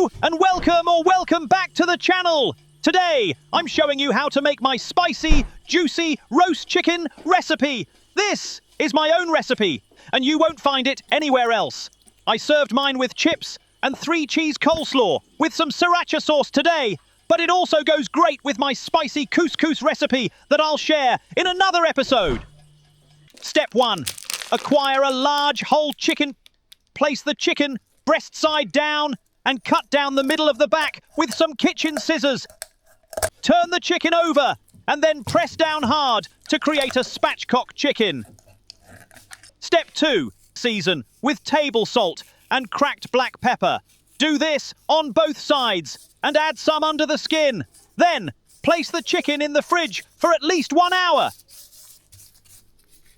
Hello and welcome back to the channel. Today, I'm showing you how to make my spicy, juicy roast chicken recipe. This is my own recipe, and you won't find it anywhere else. I served mine with chips and 3-cheese coleslaw with some Sriracha sauce today, but it also goes great with my spicy couscous recipe that I'll share in another episode. Step 1. Acquire a large whole chicken. Place the chicken breast side down and cut down the middle of the back with some kitchen scissors. Turn the chicken over and then press down hard to create a spatchcock chicken. Step 2. Season with table salt and cracked black pepper. Do this on both sides and add some under the skin. Then place the chicken in the fridge for at least 1 hour.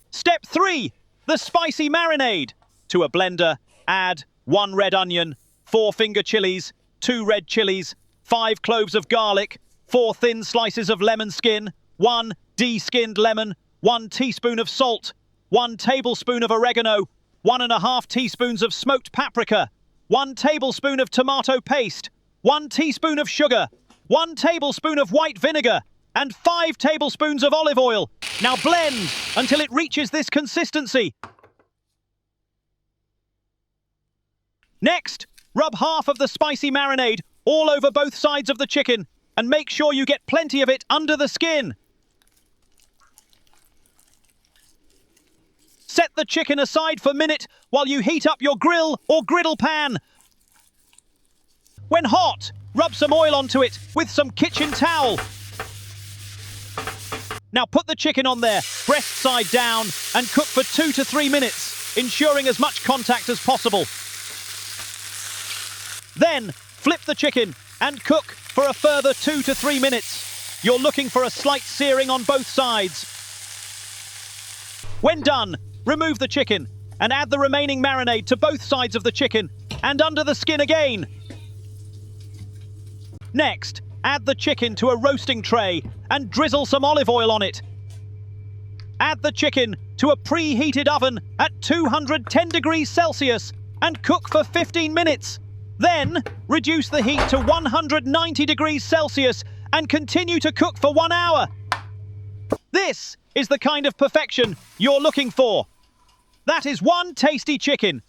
Step 3. The spicy marinade. To a blender, add 1 red onion, 4 finger chillies, 2 red chillies, 5 cloves of garlic, 4 thin slices of lemon skin, 1 de-skinned lemon, 1 teaspoon of salt, 1 tablespoon of oregano, 1½ teaspoons of smoked paprika, 1 tablespoon of tomato paste, 1 teaspoon of sugar, 1 tablespoon of white vinegar, and 5 tablespoons of olive oil. Now blend until it reaches this consistency. Next, rub half of the spicy marinade all over both sides of the chicken and make sure you get plenty of it under the skin. Set the chicken aside for a minute while you heat up your grill or griddle pan. When hot, rub some oil onto it with some kitchen towel. Now put the chicken on there, breast side down, and cook for 2 to 3 minutes, ensuring as much contact as possible. Then, flip the chicken and cook for a further 2 to 3 minutes. You're looking for a slight searing on both sides. When done, remove the chicken and add the remaining marinade to both sides of the chicken and under the skin again. Next, add the chicken to a roasting tray and drizzle some olive oil on it. Add the chicken to a preheated oven at 210 degrees Celsius and cook for 15 minutes. Then, reduce the heat to 190 degrees Celsius and continue to cook for 1 hour. This is the kind of perfection you're looking for. That is 1 tasty chicken.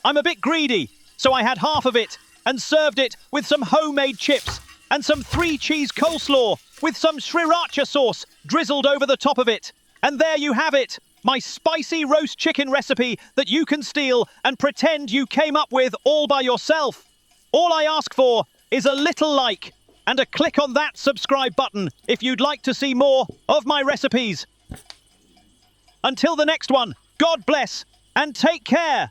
I'm a bit greedy, so I had half of it and served it with some homemade chips and some 3-cheese coleslaw with some Sriracha sauce drizzled over the top of it. And there you have it. My spicy roast chicken recipe that you can steal and pretend you came up with all by yourself. All I ask for is a little like and a click on that subscribe button if you'd like to see more of my recipes. Until the next one, God bless and take care.